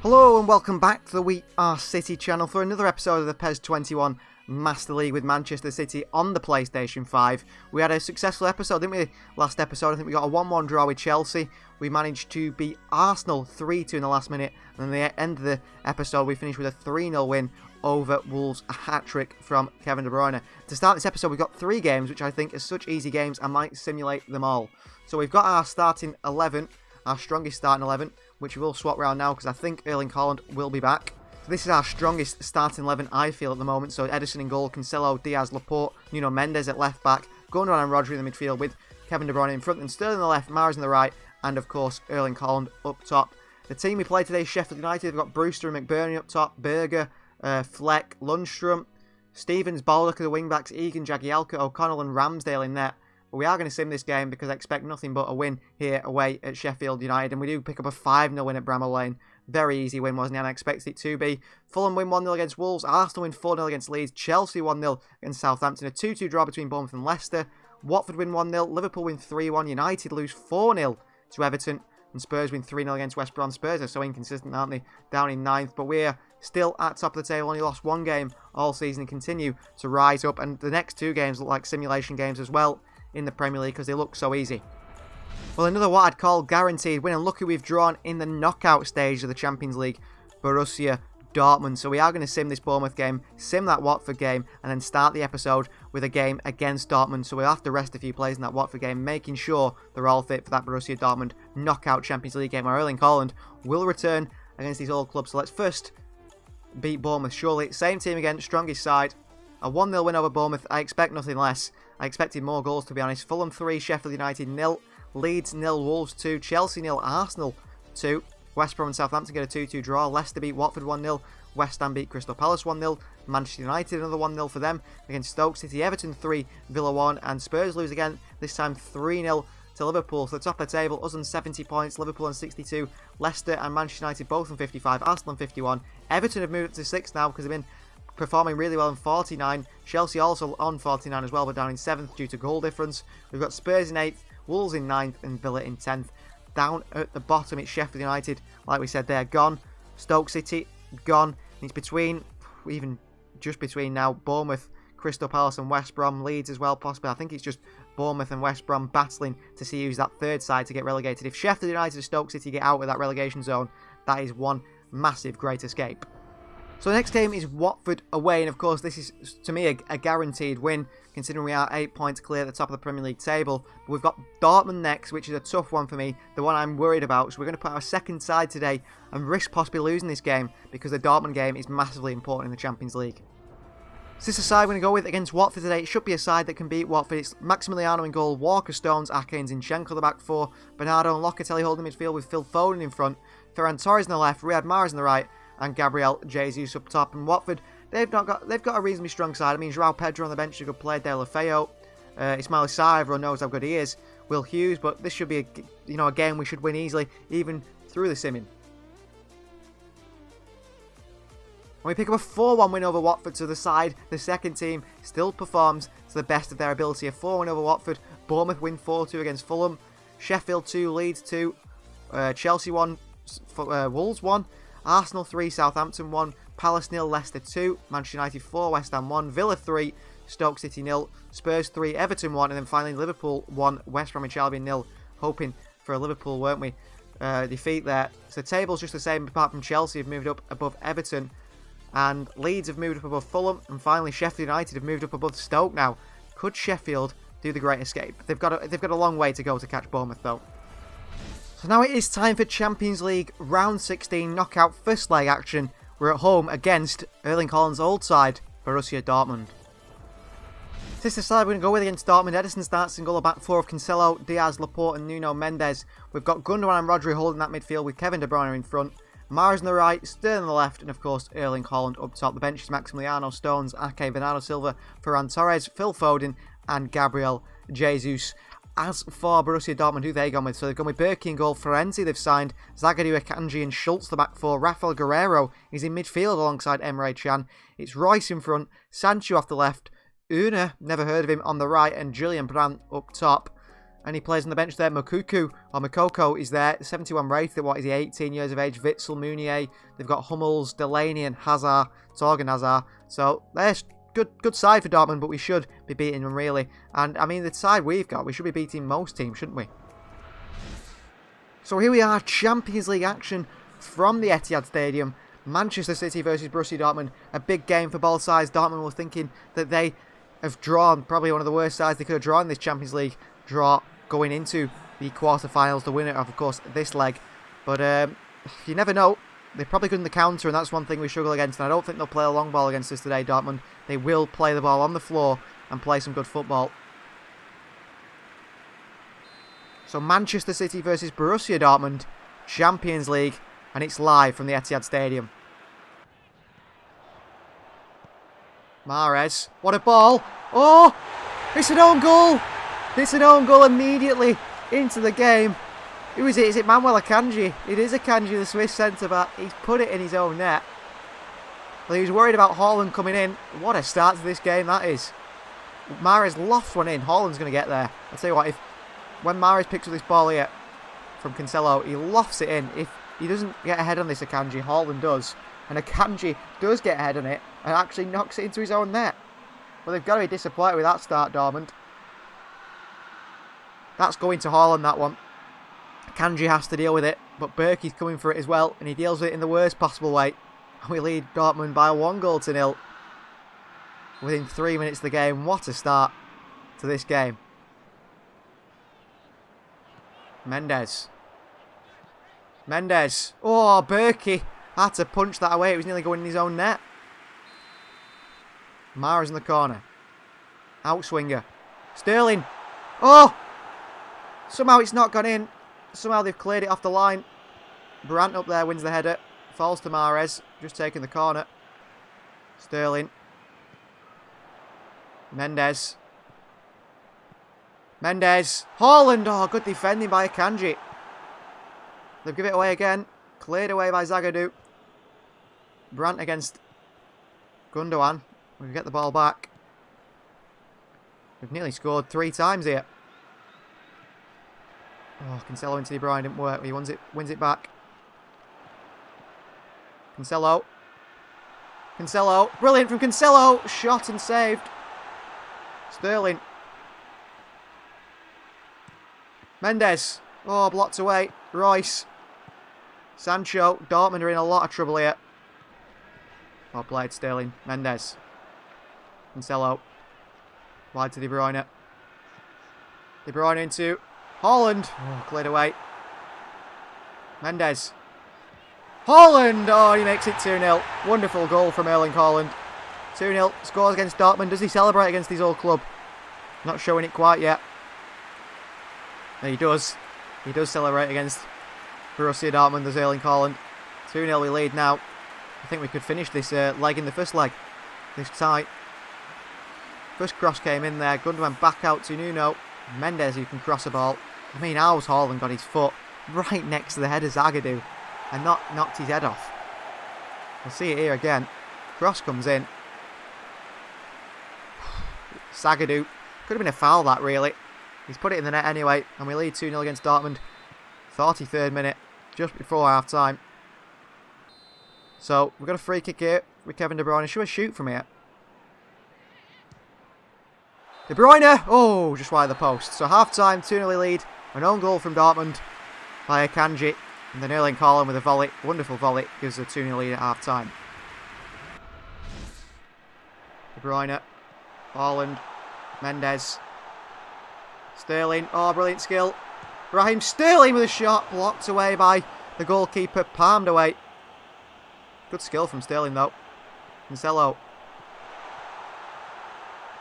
Hello and welcome back to the We Are City channel for another episode of the PES 21 Master League with Manchester City on the PlayStation 5. We had a successful episode, didn't we? Last episode, I think we got a 1-1 draw with Chelsea. We managed to beat Arsenal 3-2 in the last minute. And then at the end of the episode, we finished with a 3-0 win over Wolves, a hat-trick from Kevin De Bruyne. To start this episode, we've got 3 games, which I think are such easy games, I might simulate them all. So we've got our starting 11, our strongest starting 11, which we will swap around now because I think Erling Haaland will be back. So this is our strongest starting 11, I feel, at the moment. So Ederson in goal, Cancelo, Diaz, Laporte, Nuno Mendes at left back, Gundogan and Rodri in the midfield with Kevin De Bruyne in front, and Sterling on the left, Mahrez on the right, and of course Erling Haaland up top. The team we played today is Sheffield United. We've got Brewster and McBurney up top, Berger, Fleck, Lundstrom, Stevens, Baldock of the wing-backs, Egan, Jagielka, O'Connell and Ramsdale in net. But we are going to sim this game because I expect nothing but a win here away at Sheffield United. And we do pick up a 5-0 win at Bramall Lane. Very easy win, wasn't it? And I expected it to be. Fulham win 1-0 against Wolves. Arsenal win 4-0 against Leeds. Chelsea 1-0 against Southampton. A 2-2 draw between Bournemouth and Leicester. Watford win 1-0. Liverpool win 3-1. United lose 4-0 to Everton. And Spurs win 3-0 against West Brom. Spurs are so inconsistent, aren't they? Down in 9th. But we're still at top of the table. Only lost 1 game all season and continue to rise up. And the next 2 games look like simulation games as well in the Premier League because they look so easy. Well, another what I'd call guaranteed win, and look who we've drawn in the knockout stage of the Champions League, Borussia Dortmund. So we are going to sim this Bournemouth game, sim that Watford game, and then start the episode with a game against Dortmund. So we'll have to rest a few players in that Watford game, making sure they're all fit for that Borussia Dortmund knockout Champions League game where Erling Haaland will return against these old clubs. So let's first beat Bournemouth, surely. Same team again, strongest side. A 1-0 win over Bournemouth. I expect nothing less. I expected more goals, to be honest. Fulham 3, Sheffield United 0, Leeds 0, Wolves 2, Chelsea 0, Arsenal 2, West Brom and Southampton get a 2-2 draw, Leicester beat Watford 1-0, West Ham beat Crystal Palace 1-0, Manchester United another 1-0 for them against Stoke City, Everton 3, Villa 1, and Spurs lose again, this time 3-0 to Liverpool. So the top of the table, us on 70 points, Liverpool on 62, Leicester and Manchester United both on 55, Arsenal on 51, Everton have moved up to 6 now because they've been performing really well in 49. Chelsea also on 49 as well, but down in 7th due to goal difference. We've got Spurs in 8th, Wolves in 9th, and Villa in 10th. Down at the bottom, it's Sheffield United, like we said, they're gone. Stoke City, gone. It's between, even just between now, Bournemouth, Crystal Palace and West Brom, Leeds as well, possibly. I think it's just Bournemouth and West Brom battling to see who's that third side to get relegated. If Sheffield United and Stoke City get out of that relegation zone, that is one massive great escape. So the next game is Watford away, and of course this is, to me, a guaranteed win, considering we are 8 points clear at the top of the Premier League table. But we've got Dortmund next, which is a tough one for me, the one I'm worried about. So we're going to put our second side today and risk possibly losing this game, because the Dortmund game is massively important in the Champions League. So this is the side we're going to go with against Watford today. It should be a side that can beat Watford. It's Maximiliano in goal, Walker, Stones, Ake and Zinchenko the back 4, Bernardo and Locatelli holding midfield with Phil Foden in front, Ferran Torres on the left, Riyad Mahrez on the right, and Gabriel Jesus up top. And Watford, they've got a reasonably strong side. I mean, João Pedro on the bench is a good player. Del Lafeo, Ismail Sarr, everyone knows how good he is. Will Hughes, but this should be a game we should win easily, even through the simming. And we pick up a 4-1 win over Watford, so the side, the second team, still performs to the best of their ability. A 4-1 over Watford. Bournemouth win 4-2 against Fulham. Sheffield 2, Leeds 2, Chelsea 1, Wolves 1. Arsenal 3, Southampton 1, Palace 0, Leicester 2, Manchester United 4, West Ham 1, Villa 3, Stoke City 0, Spurs 3, Everton 1, and then finally Liverpool 1, West Bromwich Albion 0. Hoping for a Liverpool, weren't we? Defeat there. So the table's just the same, apart from Chelsea have moved up above Everton, and Leeds have moved up above Fulham, and finally Sheffield United have moved up above Stoke now. Could Sheffield do the great escape? They've got a long way to go to catch Bournemouth though. So now it is time for Champions League Round 16 knockout first leg action. We're at home against Erling Haaland's old side, Borussia Dortmund. This is the side we're going to go with against Dortmund. Ederson starts in goal, a back 4 of Cancelo, Diaz, Laporte and Nuno Mendes. We've got Gundogan and Rodri holding that midfield with Kevin De Bruyne in front. Mahrez on the right, Sterling on the left, and of course Erling Haaland up top. The bench is Maximiliano, Stones, Ake, Bernardo Silva, Ferran Torres, Phil Foden and Gabriel Jesus. As for Borussia Dortmund, who they gone with? So they've gone with Berkey in goal, Florenzi they've signed, Zagadou, Akanji and Schultz the back 4, Rafael Guerreiro is in midfield alongside Emre Can. It's Royce in front, Sancho off the left, Una, never heard of him, on the right, and Julian Brandt up top. Any players on the bench there? Makoko is there. 71 rated. What is he? 18 years of age. Witsel, Meunier. They've got Hummels, Delaney and Hazard. Torgan Hazard. So there's good side for Dortmund, but we should be beating them really. And I mean, the side we've got, we should be beating most teams, shouldn't we? So here we are, Champions League action from the Etihad Stadium. Manchester City versus Borussia Dortmund. A big game for both sides. Dortmund were thinking that they have drawn probably one of the worst sides they could have drawn this Champions League draw going into the quarterfinals, the winner of course this leg. But you never know, they're probably good in the counter, and that's one thing we struggle against, and I don't think they'll play a long ball against us today, Dortmund. They will play the ball on the floor and play some good football. So Manchester City versus Borussia Dortmund, Champions League, and it's live from the Etihad Stadium. Mahrez, what a ball! Oh, it's an own goal! It's an own goal immediately into the game. Who is it? Is it Manuel Akanji? It is Akanji, the Swiss centre-back. He's put it in his own net. Well, he was worried about Haaland coming in. What a start to this game that is. Mahrez lofts one in. Haaland's going to get there. I'll tell you what, when Mahrez picks up this ball here from Cancelo, he lofts it in. If he doesn't get ahead on this Akanji, Haaland does. And Akanji does get ahead on it and actually knocks it into his own net. Well, they've got to be disappointed with that start, Dortmund. That's going to Haaland, that one. Akanji has to deal with it, but Berkey's coming for it as well, and he deals with it in the worst possible way. And we lead Dortmund by 1-0 within 3 minutes of the game. What a start to this game. Mendes. Oh, Berkey had to punch that away. It was nearly going in his own net. Mahrez in the corner. Outswinger. Sterling. Oh! Somehow it's not gone in. Somehow they've cleared it off the line. Brandt up there wins the header. Falls to Mahrez. Just taking the corner. Sterling. Mendes. Haaland. Oh, good defending by Akanji. They've given it away again. Cleared away by Zagadou. Brandt against Gundogan. We get the ball back. We've nearly scored 3 times here. Oh, Cancelo into De Bruyne didn't work. He wins it back. Cancelo. Brilliant from Cancelo. Shot and saved. Sterling. Mendes. Oh, blocked away. Royce. Sancho. Dortmund are in a lot of trouble here. Well played, Sterling. Mendes. Cancelo. Wide to De Bruyne. De Bruyne into Haaland. Oh, cleared away. Mendes. Haaland! Oh, he makes it 2-0. Wonderful goal from Erling Haaland. 2-0. Scores against Dortmund. Does he celebrate against his old club? Not showing it quite yet. He does. He does celebrate against Borussia Dortmund. There's Erling Haaland. 2-0 we lead now. I think we could finish this leg in the first leg. This tight. First cross came in there. Gundogan back out to Nuno. Mendes, who can cross a ball. I mean, how's Haaland got his foot right next to the head of Zagadou and not knocked his head off? We'll see it here again. Cross comes in. Zagadou. Could have been a foul, that, really. He's put it in the net anyway, and we lead 2-0 against Dortmund. 43rd minute, just before half-time. So, we've got a free kick here with Kevin De Bruyne. Should we shoot from here? De Bruyne! Oh, just wide of the post. So, half-time, 2-0 lead. An own goal from Dortmund by Akanji. And then Erling Haaland with a volley. Wonderful volley. Gives us a 2-0 lead at half-time. De Bruyne. Haaland. Mendes. Sterling. Oh, brilliant skill. Raheem Sterling with a shot. Blocked away by the goalkeeper. Palmed away. Good skill from Sterling, though. Cancelo.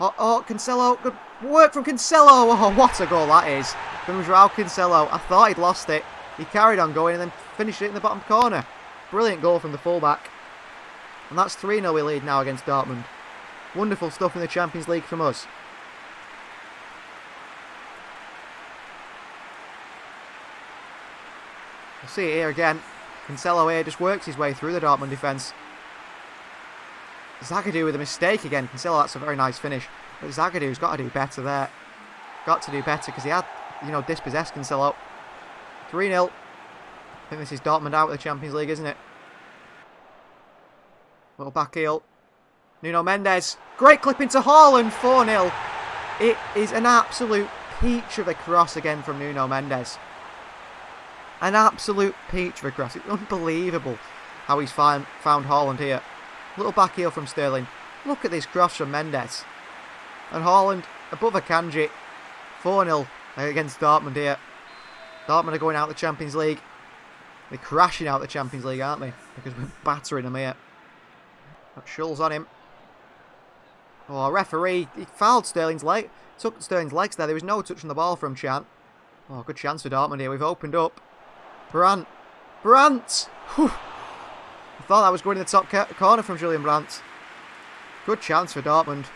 Oh, Cancelo. Good work from Cancelo. Oh, what a goal that is. From Joao Cancelo. I thought he'd lost it. He carried on going and then finished it in the bottom corner. Brilliant goal from the fullback. And that's 3-0 we lead now against Dortmund. Wonderful stuff in the Champions League from us. We'll see it here again. Cancelo here just works his way through the Dortmund defence. Zagadou with a mistake again. Cancelo, that's a very nice finish. But Zagadou's got to do better there. Got to do better because he had dispossess Cancelo. 3-0. I think this is Dortmund out of the Champions League, isn't it? Little back heel. Nuno Mendes. Great clip into Haaland. 4-0. It is an absolute peach of a cross again from Nuno Mendes. An absolute peach of a cross. It's unbelievable how he's found Haaland here. Little back heel from Sterling. Look at this cross from Mendes. And Haaland above Akanji. 4-0 against Dortmund here. Dortmund are going out of the Champions League. They're crashing out of the Champions League, aren't they? Because we're battering them here. Got Schulz on him. Oh, referee. He fouled Sterling's leg. Took Sterling's legs there. There was no touch on the ball from Chan. Oh, good chance for Dortmund here. We've opened up. Brandt. Whew. I thought that was going in the top corner from Julian Brandt. Good chance for Dortmund.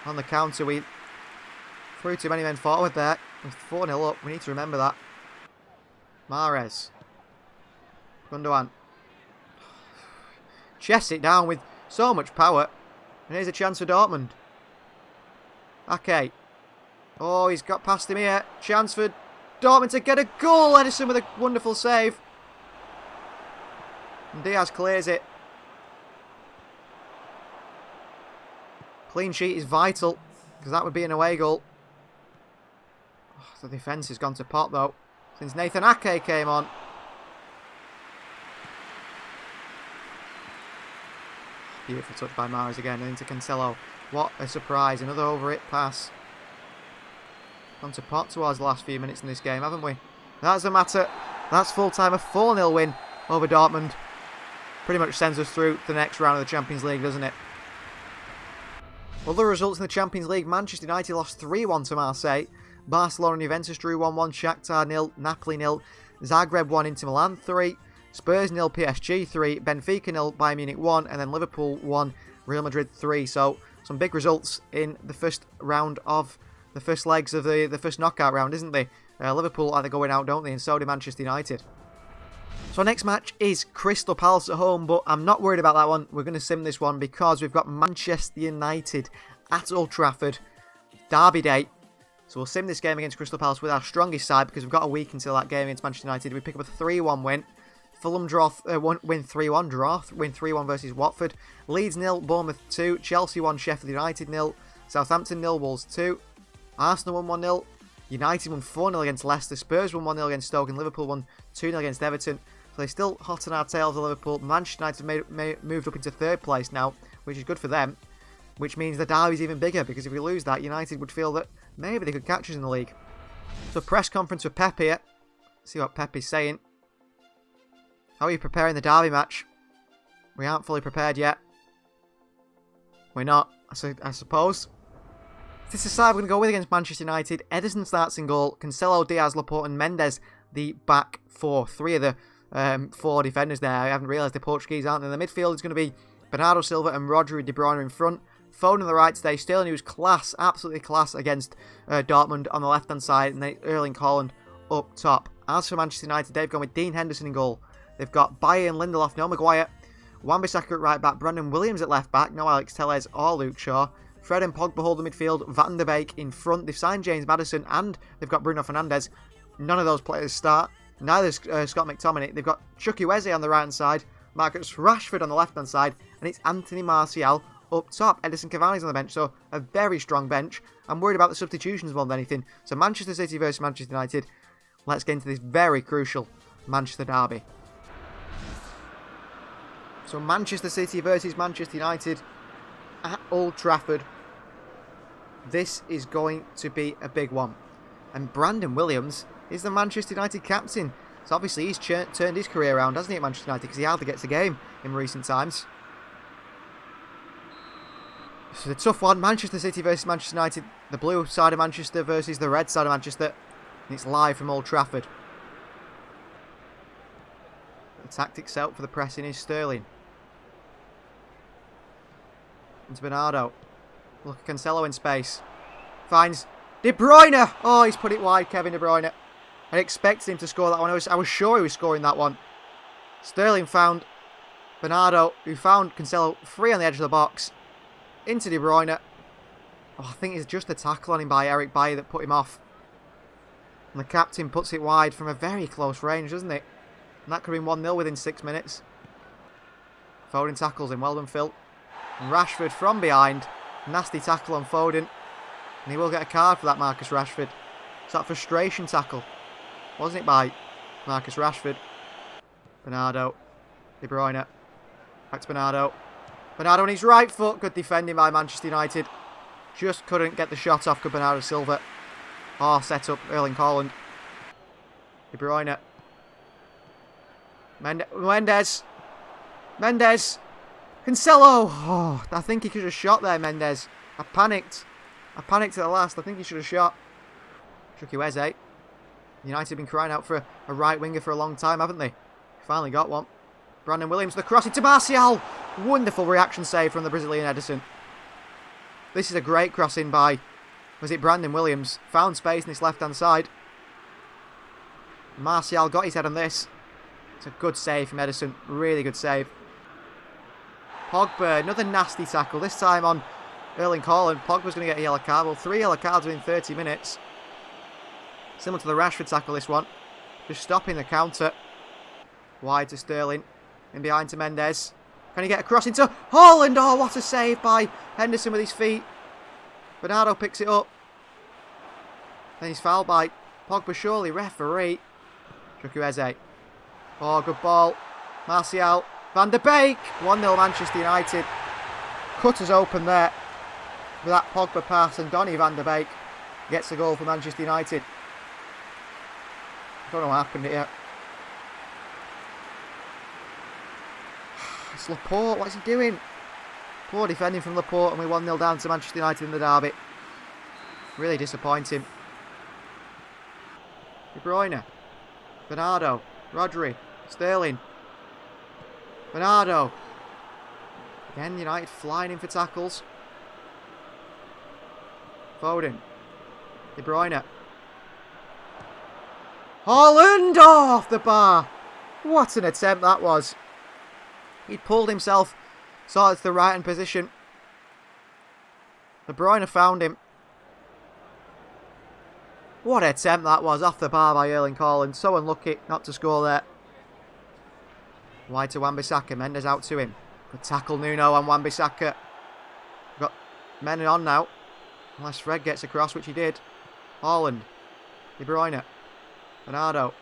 On the counter, we threw too many men forward there. With 4-0 up. We need to remember that. Mahrez. Gundogan. Chests it down with so much power. And here's a chance for Dortmund. Okay. Oh, he's got past him here. Chance for Dortmund to get a goal. Ederson with a wonderful save. And Diaz clears it. Clean sheet is vital, because that would be an away goal. Oh, the defence has gone to pot though, since Nathan Ake came on. Beautiful touch by Mahrez again, and into Cancelo. What a surprise, another over it pass. Gone to pot towards the last few minutes in this game, haven't we? That's the matter. That's full time, a 4-0 win over Dortmund. Pretty much sends us through to the next round of the Champions League, doesn't it? Other results in the Champions League: Manchester United lost 3-1 to Marseille. Barcelona and Juventus drew 1-1. Shakhtar 0, Napoli 0, Zagreb 1, Inter Milan 3, Spurs 0, PSG 3, Benfica 0, Bayern Munich 1, and then Liverpool 1, Real Madrid 3. So some big results in the first round of the first legs of the first knockout round, isn't they? Liverpool either going out, don't they? And so do Manchester United. So our next match is Crystal Palace at home, but I'm not worried about that one. We're going to sim this one because we've got Manchester United at Old Trafford. Derby day. So we'll sim this game against Crystal Palace with our strongest side because we've got a week until that game against Manchester United. We pick up a 3-1 win. Fulham win 3-1, win 3-1 versus Watford. Leeds 0, Bournemouth 2, Chelsea 1, Sheffield United 0, Southampton 0, Wolves 2, Arsenal won 1-0, United won 4-0 against Leicester, Spurs won 1-0 against Stoke, and Liverpool won 2-0 against Everton. So they're still hot on our tails of Liverpool. Manchester United moved up into third place now, which is good for them. Which means the derby's even bigger, because if we lose that, United would feel that maybe they could catch us in the league. So press conference with Pep here. See what Pep is saying. How are you preparing the derby match? We aren't fully prepared yet. We're not, I suppose. This is the side we're going to go with against Manchester United. Ederson starts in goal. Cancelo, Diaz, Laporte and Mendes, the back four. Three of the 4 defenders there. I haven't realised they're Portuguese, aren't they? In the midfield is going to be Bernardo Silva and Rodri De Bruyne in front. Foden on the right today. Sterling, who's class, absolutely class against Dortmund on the left-hand side. And then Erling Haaland up top. As for Manchester United, they've gone with Dean Henderson in goal. They've got Bayer and Lindelof, no Maguire. Wan-Bissaka at right back. Brandon Williams at left back. No Alex Telles or Luke Shaw. Fred and Pogba hold the midfield. Van der Beek in front. They've signed James Maddison and they've got Bruno Fernandes. None of those players start. Neither is Scott McTominay. They've got Chukwueze on the right-hand side. Marcus Rashford on the left-hand side. And it's Anthony Martial up top. Edison Cavani's on the bench. So a very strong bench. I'm worried about the substitutions more than anything. So Manchester City versus Manchester United. Let's get into this very crucial Manchester derby. So Manchester City versus Manchester United at Old Trafford. This is going to be a big one. And Brandon Williams is the Manchester United captain. So obviously he's turned his career around, hasn't he, at Manchester United? Because he hardly gets a game in recent times. So the tough one, Manchester City versus Manchester United. The blue side of Manchester versus the red side of Manchester. And it's live from Old Trafford. The tactics set up for the pressing is Sterling. Into Bernardo. Look at Cancelo in space. Finds De Bruyne. Oh, he's put it wide, Kevin De Bruyne. I expected him to score that one. I was sure he was scoring that one. Sterling found Bernardo, who found Cancelo free on the edge of the box. Into De Bruyne. Oh, I think it's just a tackle on him by Eric Bailly that put him off. And the captain puts it wide from a very close range, doesn't it? And that could have been 1-0 within 6 minutes. Foden tackles him. Well done, Phil. And Rashford from behind. Nasty tackle on Foden. And he will get a card for that, Marcus Rashford. It's that frustration tackle, wasn't it, by Marcus Rashford? Bernardo. De Bruyne. Back to Bernardo. Bernardo on his right foot. Good defending by Manchester United. Just couldn't get the shot off. Good Bernardo Silva. Oh, set up Erling Haaland. De Bruyne. Mendes. Cancelo. Oh, I think he could have shot there, Mendes. I panicked at the last. I think he should have shot. Chukwueze. United have been crying out for a right winger for a long time, haven't they? Finally got one. Brandon Williams, the cross into Martial. Wonderful reaction save from the Brazilian Ederson. This is a great crossing by, was it Brandon Williams? Found space in his left-hand side. Martial got his head on this. It's a good save from Ederson. Really good save. Pogba, another nasty tackle. This time on Erling Haaland. Pogba's going to get a yellow card. Well, 3 yellow cards within 30 minutes. Similar to the Rashford tackle, this one. Just stopping the counter. Wide to Sterling. In behind to Mendes. Can he get a cross into Haaland? Oh, what a save by Henderson with his feet. Bernardo picks it up. Then he's fouled by Pogba, surely. Referee. Chukwueze. Oh, good ball. Martial. Van der Beek. 1-0 Manchester United. Cut us open there with that Pogba pass, and Donny van der Beek gets the goal for Manchester United. I don't know what happened here. It's Laporte, what's he doing? Poor defending from Laporte, and we're 1-0 down to Manchester United in the derby. Really disappointing. De Bruyne. Bernardo. Rodri. Sterling. Bernardo. Again, United flying in for tackles. Foden. De Bruyne. Haaland off the bar. What an attempt that was. He'd pulled himself, saw it's the right hand position. De Bruyne found him. What an attempt that was, off the bar by Erling Haaland. So unlucky not to score there. Wide to Wan-Bissaka, Mendes out to him. Good tackle, Nuno on Wan-Bissaka. Got men on now. Unless Fred gets across, which he did. Haaland. De Bruyne. Bernardo.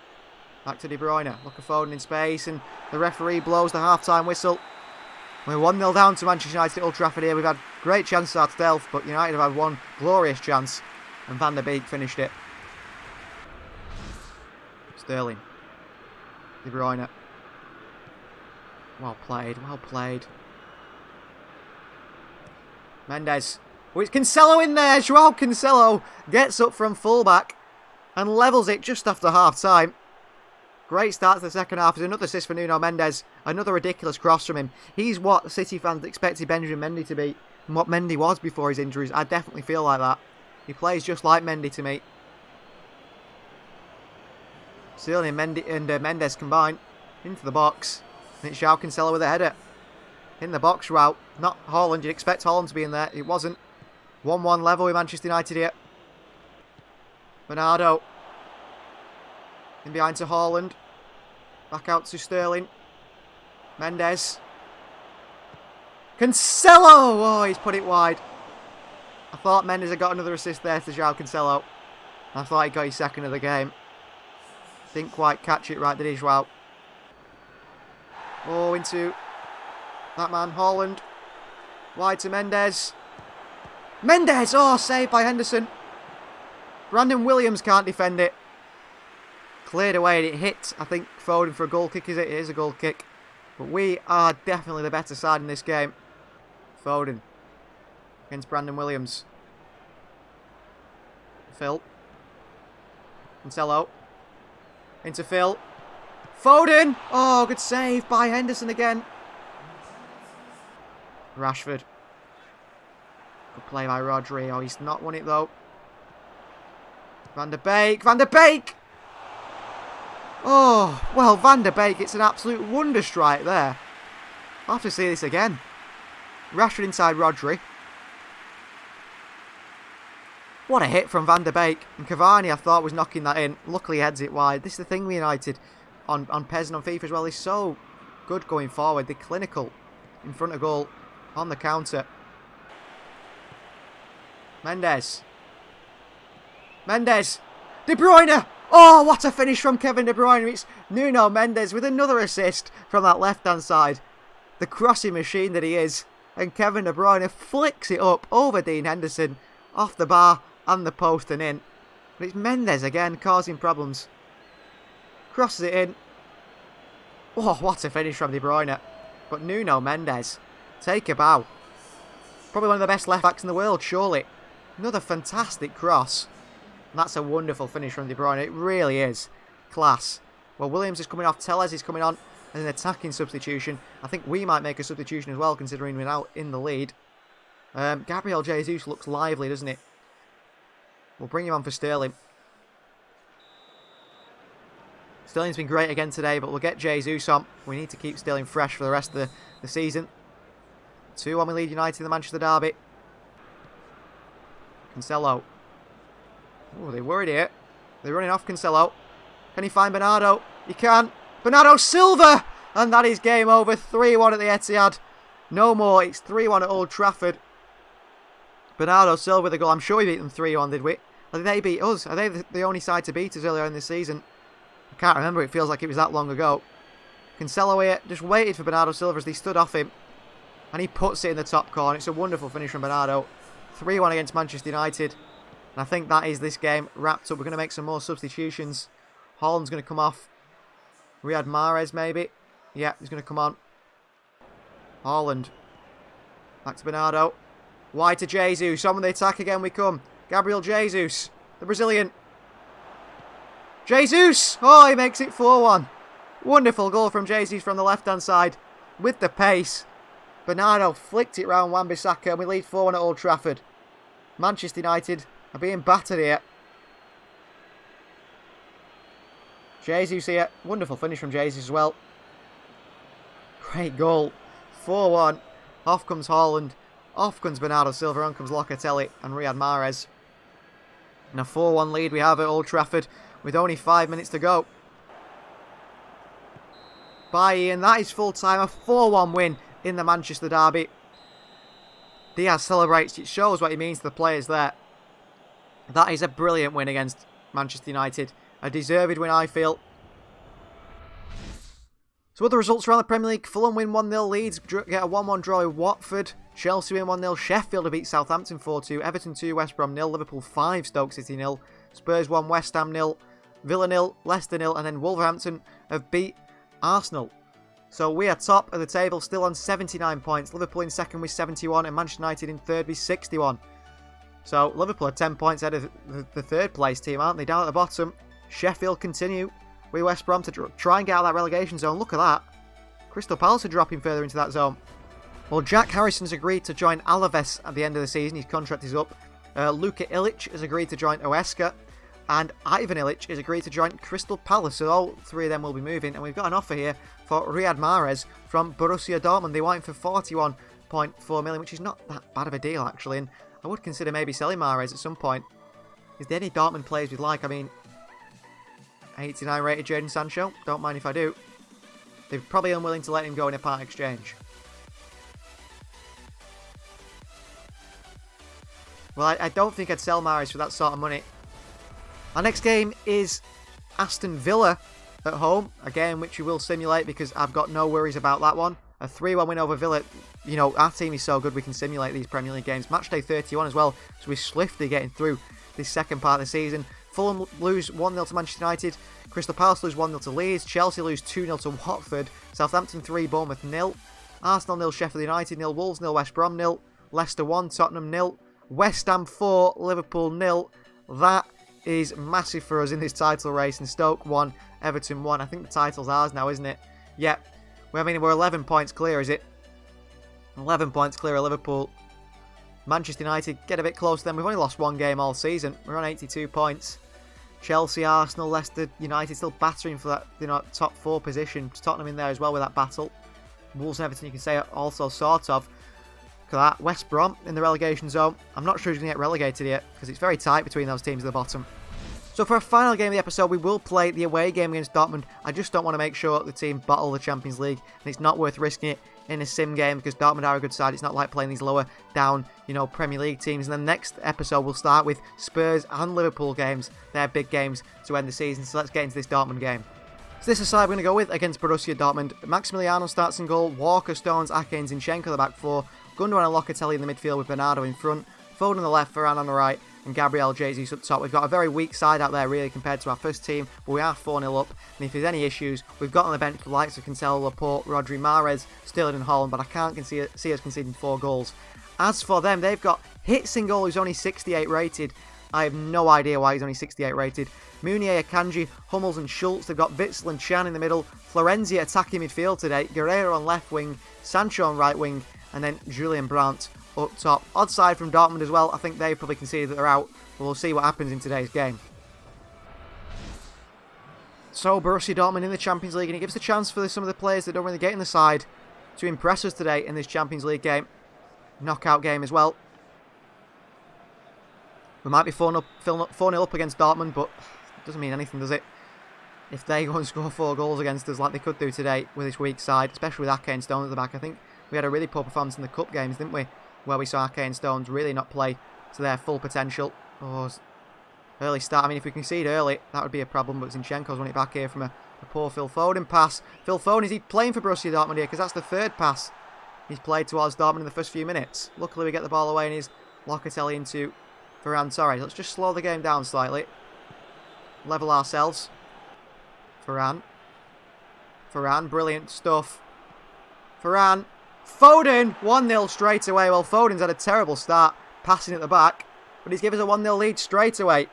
Back to De Bruyne. Look at Foden in space, and the referee blows the half-time whistle. We're 1-0 down to Manchester United at Old Trafford here. We've had great chances at stealth, but United have had one glorious chance, and Van der Beek finished it. Sterling. De Bruyne. Well played, well played. Mendes. Oh, it's Cancelo in there. Joao Cancelo gets up from fullback and levels it just after half-time. Great start to the second half. There's another assist for Nuno Mendes. Another ridiculous cross from him. He's what City fans expected Benjamin Mendy to be, and what Mendy was before his injuries. I definitely feel like that. He plays just like Mendy to me. Sterling and Mendes combine into the box. And it's Joao Cancelo with a header. In the box route. Not Haaland. You'd expect Haaland to be in there. It wasn't. 1-1 level with Manchester United here. Bernardo. In behind to Haaland. Back out to Sterling. Mendes. Cancelo! Oh, he's put it wide. I thought Mendes had got another assist there to Joao Cancelo. I thought he got his second of the game. Didn't quite catch it right, did he, Joao? Oh, into that man, Haaland. Wide to Mendes. Mendes! Oh, saved by Henderson. Brandon Williams can't defend it. Cleared away and it hit, I think, Foden for a goal kick, is it? It is a goal kick. But we are definitely the better side in this game. Foden. Against Brandon Williams. Phil. Cancelo. Into Phil. Foden! Oh, good save by Henderson again. Rashford. Good play by Rodri. Oh, he's not won it though. Van der Beek! Van der Beek! Oh, well, Van der Beek, it's an absolute wonder strike there. I'll have to see this again. Rashford inside Rodri. What a hit from Van der Beek. And Cavani, I thought, was knocking that in. Luckily, heads it wide. This is the thing with United on PES and on FIFA as well. They're so good going forward. They're clinical in front of goal on the counter. Mendes. De Bruyne. Oh, what a finish from Kevin De Bruyne. It's Nuno Mendes with another assist from that left-hand side. The crossing machine that he is. And Kevin De Bruyne flicks it up over Dean Henderson, off the bar and the post and in. But it's Mendes again causing problems. Crosses it in. Oh, what a finish from De Bruyne. But Nuno Mendes, take a bow. Probably one of the best left-backs in the world, surely. Another fantastic cross. And that's a wonderful finish from De Bruyne. It really is. Class. Well, Williams is coming off. Tellez is coming on as an attacking substitution. I think we might make a substitution as well, considering we're now in the lead. Gabriel Jesus looks lively, doesn't it? We'll bring him on for Sterling. Sterling's been great again today, but we'll get Jesus on. We need to keep Sterling fresh for the rest of the season. 2-1 we lead United in the Manchester derby. Cancelo. Oh, they're worried here. They're running off Cancelo. Can he find Bernardo? He can. Bernardo Silva! And that is game over. 3-1 at the Etihad. No more. It's 3-1 at Old Trafford. Bernardo Silva with a goal. I'm sure we beat them 3-1, did we? Or did they beat us? Are they the only side to beat us earlier in the season? I can't remember. It feels like it was that long ago. Cancelo here just waited for Bernardo Silva as they stood off him. And he puts it in the top corner. It's a wonderful finish from Bernardo. 3-1 against Manchester United. And I think that is this game wrapped up. We're going to make some more substitutions. Haaland's going to come off. Riyad Mahrez maybe. Yeah, he's going to come on. Haaland. Back to Bernardo. Wide to Jesus. On the attack again we come. Gabriel Jesus. The Brazilian. Jesus! Oh, he makes it 4-1. Wonderful goal from Jesus from the left-hand side. With the pace. Bernardo flicked it round Wan-Bissaka and we lead 4-1 at Old Trafford. Manchester United are being battered here. Jesus here. Wonderful finish from Jesus as well. Great goal. 4-1. Off comes Haaland. Off comes Bernardo Silva. On comes Locatelli and Riyad Mahrez. And a 4-1 lead we have at Old Trafford with only 5 minutes to go. By Ian. That is full time. A 4-1 win in the Manchester derby. Diaz celebrates. It shows what he means to the players there. That is a brilliant win against Manchester United. A deserved win, I feel. So other results around the Premier League. Fulham win 1-0. Leeds get a 1-1 draw with Watford. Chelsea win 1-0. Sheffield have beat Southampton 4-2. Everton 2, West Brom 0. Liverpool 5, Stoke City 0. Spurs 1, West Ham 0. Villa 0, Leicester 0. And then Wolverhampton have beat Arsenal. So we are top of the table, still on 79 points. Liverpool in second with 71 and Manchester United in third with 61. So Liverpool are 10 points ahead of the third place team, aren't they? Down at the bottom, Sheffield continue with West Brom to try and get out of that relegation zone. Look at that. Crystal Palace are dropping further into that zone. Well, Jack Harrison's agreed to join Alaves at the end of the season. His contract is up. Luka Ilic has agreed to join Huesca. And Ivan Ilic has agreed to join Crystal Palace. So all three of them will be moving. And we've got an offer here for Riyad Mahrez from Borussia Dortmund. They want him for 41.4 million, which is not that bad of a deal, actually. And I would consider maybe selling Mahrez at some point. Is there any Dortmund players we'd like? I mean, 89 rated Jadon Sancho. Don't mind if I do. They're probably unwilling to let him go in a part exchange. Well, I don't think I'd sell Mahrez for that sort of money. Our next game is Aston Villa at home. A game which we will simulate because I've got no worries about that one. A 3-1 win over Villa. You know, our team is so good we can simulate these Premier League games. Matchday 31 as well. So we're swiftly getting through this second part of the season. Fulham lose 1-0 to Manchester United. Crystal Palace lose 1-0 to Leeds. Chelsea lose 2-0 to Watford. Southampton 3, Bournemouth 0. Arsenal 0, Sheffield United 0. Wolves 0, West Brom 0. Leicester 1, Tottenham 0. West Ham 4, Liverpool 0. That is massive for us in this title race. And Stoke 1, Everton 1. I think the title's ours now, isn't it? Yep. I mean, we're 11 points clear, is it? 11 points clear of Liverpool. Manchester United get a bit close to them. We've only lost one game all season. We're on 82 points. Chelsea, Arsenal, Leicester, United still battering for that, you know, top 4 position. Tottenham in there as well with that battle. Wolves and Everton, you can say, also sort of. Look at that. West Brom in the relegation zone. I'm not sure who's going to get relegated yet because it's very tight between those teams at the bottom. So for our final game of the episode, we will play the away game against Dortmund. I just don't want to make sure the team battle the Champions League, and it's not worth risking it in a sim game because Dortmund are a good side. It's not like playing these lower down, Premier League teams. And then next episode, we'll start with Spurs and Liverpool games. They're big games to end the season, so let's get into this Dortmund game. So this is the side we're going to go with against Borussia Dortmund. Maximiliano starts in goal, Walker, Stones, Ake and Zinchenko the back four, Gundogan and Locatelli in the midfield with Bernardo in front, Foden on the left, Varane on the right, and Gabriel Jesus up top. We've got a very weak side out there really compared to our first team, but we are 4-0 up, and if there's any issues, we've got on the bench the likes of Cancelo, Laporte, Rodri, Mahrez, Sterling and Haaland, but I can't see us conceding 4 goals. As for them, they've got Hits in goal, who's only 68 rated. I have no idea why he's only 68 rated. Meunier, Akanji, Hummels and Schultz. They've got Witsel and Chan in the middle. Florenzi attacking midfield today. Guerreiro on left wing. Sancho on right wing. And then Julian Brandt up top. Odd side from Dortmund as well. I think they've probably conceded that they're out. But we'll see what happens in today's game. So Borussia Dortmund in the Champions League. And it gives the chance for some of the players that don't really get in the side to impress us today in this Champions League game. Knockout game as well. We might be 4-0 up against Dortmund, but it doesn't mean anything, does it? If they go and score 4 goals against us like they could do today with this weak side, especially with Ake and Stones at the back. I think we had a really poor performance in the cup games, didn't we? Where we saw Ake and Stones really not play to their full potential. Oh, early start. I mean, if we concede early, that would be a problem, but Zinchenko's won it back here from a poor Phil Foden pass. Phil Foden, is he playing for Borussia Dortmund here? Because that's the 3rd pass he's played towards Dortmund in the first few minutes. Luckily, we get the ball away and he's Locatelli into Varane. Sorry, let's just slow the game down slightly. Level ourselves. Varane, brilliant stuff. Varane. Foden, 1-0 straight away. Well, Foden's had a terrible start passing at the back, but he's given us a 1-0 lead straight away.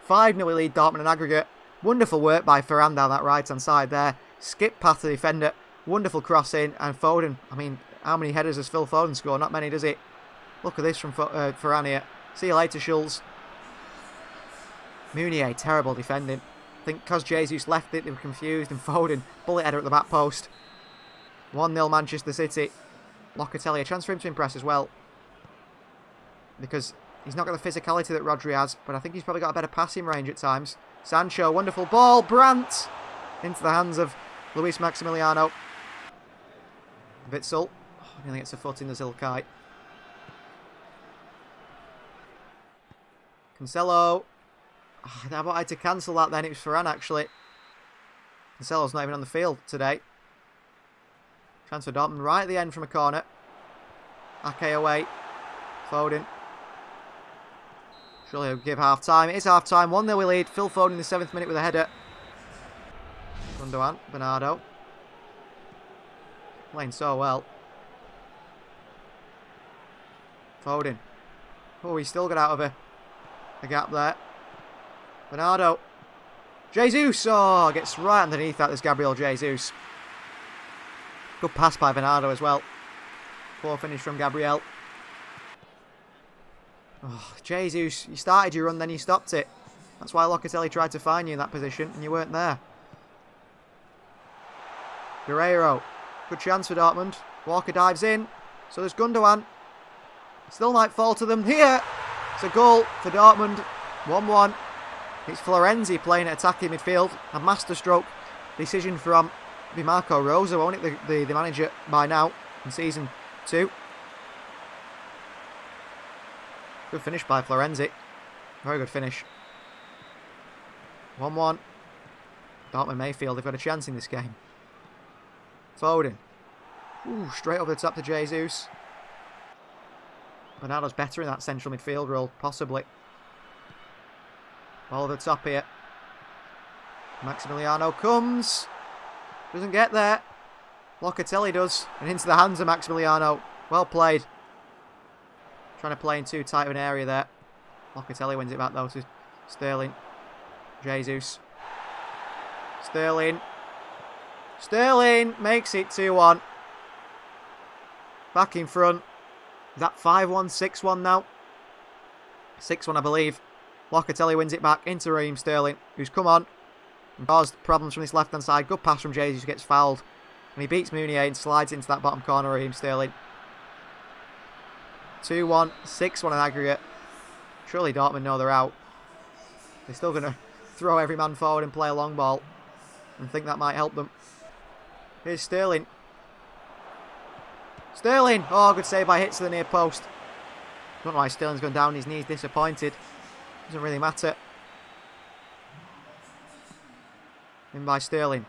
5-0 lead Dortmund in aggregate. Wonderful work by Varane down that right-hand side there. Skip past the defender. Wonderful cross in, and Foden. I mean, how many headers has Phil Foden scored? Not many, does it? Look at this from Varane here. See you later, Schultz. Meunier, terrible defending. I think because Jesus left it, they were confused, and Foden, bullet header at the back post. 1-0 Manchester City. Locatelli, a chance for him to impress as well. Because he's not got the physicality that Rodri has, but I think he's probably got a better passing range at times. Sancho, wonderful ball. Brandt into the hands of Luis Maximiliano. Witsel. Oh, nearly gets a foot in the Zilkai. Cancelo. Oh, I wanted to cancel that then. It was Varane actually. Cancelo's not even on the field today. Chance for Dortmund right at the end from a corner. Ake away. Foden. Surely he'll give half time. It is half time. 1-0 we lead. Phil Foden in the 7th minute with a header. Gundogan. Bernardo. Playing so well. Foden. Oh, he's still got out of a gap there. Bernardo. Jesus. Oh, gets right underneath that. There's Gabriel Jesus. Good pass by Bernardo as well. Poor finish from Gabriel. Oh, Jesus. You started your run, then you stopped it. That's why Locatelli tried to find you in that position, and you weren't there. Guerreiro. Good chance for Dortmund. Walker dives in. So there's Gundogan. Still might fall to them here. It's a goal for Dortmund. 1-1. It's Florenzi playing at attacking midfield. A masterstroke decision from Marco Rosa, won't it? The manager by now in season 2. Good finish by Florenzi. Very good finish. 1-1. Dortmund Mayfield, they've got a chance in this game. Foden. Ooh, straight over the top to Jesus. Bernardo's better in that central midfield role, possibly. Ball over the top here. Maximiliano comes. Doesn't get there. Locatelli does. And into the hands of Maximiliano. Well played. Trying to play in too tight of an area there. Locatelli wins it back though to Sterling. Jesus. Sterling. Sterling makes it 2-1. Back in front. Is that 5-1, 6-1 now? 6-1 I believe. Locatelli wins it back into Raheem Sterling, who's come on and caused problems from this left-hand side. Good pass from Jesus, who gets fouled. And he beats Meunier and slides into that bottom corner, Raheem Sterling. 2-1, 6-1 in aggregate. Surely Dortmund know they're out. They're still going to throw every man forward and play a long ball. And think that might help them. Here's Sterling. Sterling! Oh, good save by hits to the near post. Don't know why Sterling's gone down on his knees, disappointed. Doesn't really matter. In by Sterling.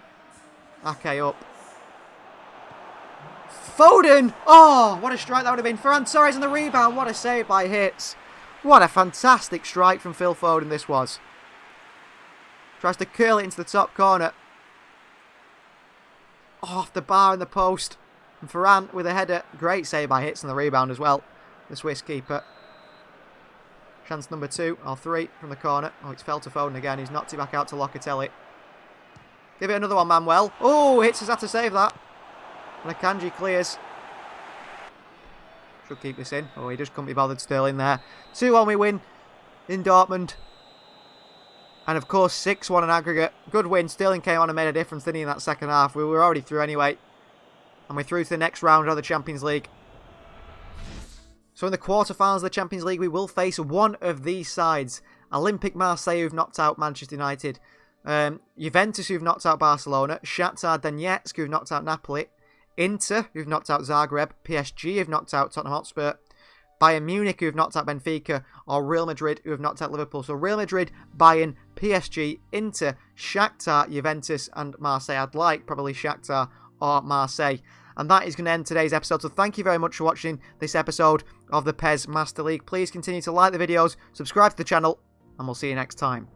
Ake up. Foden! Oh, what a strike that would have been. Ferran Torres on the rebound. What a save by Hits. What a fantastic strike from Phil Foden this was. Tries to curl it into the top corner. Oh, off the bar in the post. And Ferran with a header. Great save by Hits on the rebound as well. The Swiss keeper. Chance number 2 or 3 from the corner. Oh, it's fell to Foden again. He's knocked it back out to Locatelli. Give it another one, Manuel. Oh, Hits has had to save that. And Akanji clears. Should keep this in. Oh, he just couldn't be bothered. Sterling there. 2-1 we win in Dortmund. And of course 6-1 in aggregate. Good win. Sterling came on and made a difference, didn't he, in that second half. We were already through anyway. And we're through to the next round of the Champions League. So in the quarterfinals of the Champions League, we will face one of these sides. Olympique Marseille, who've knocked out Manchester United. Juventus, who've knocked out Barcelona. Shakhtar Donetsk, who've knocked out Napoli. Inter, who've knocked out Zagreb. PSG, who've knocked out Tottenham Hotspur. Bayern Munich, who've knocked out Benfica. Or Real Madrid, who have knocked out Liverpool. So Real Madrid, Bayern, PSG, Inter, Shakhtar, Juventus and Marseille. I'd like probably Shakhtar or Marseille. And that is going to end today's episode. So thank you very much for watching this episode of the PES Master League. Please continue to like the videos, subscribe to the channel, and we'll see you next time.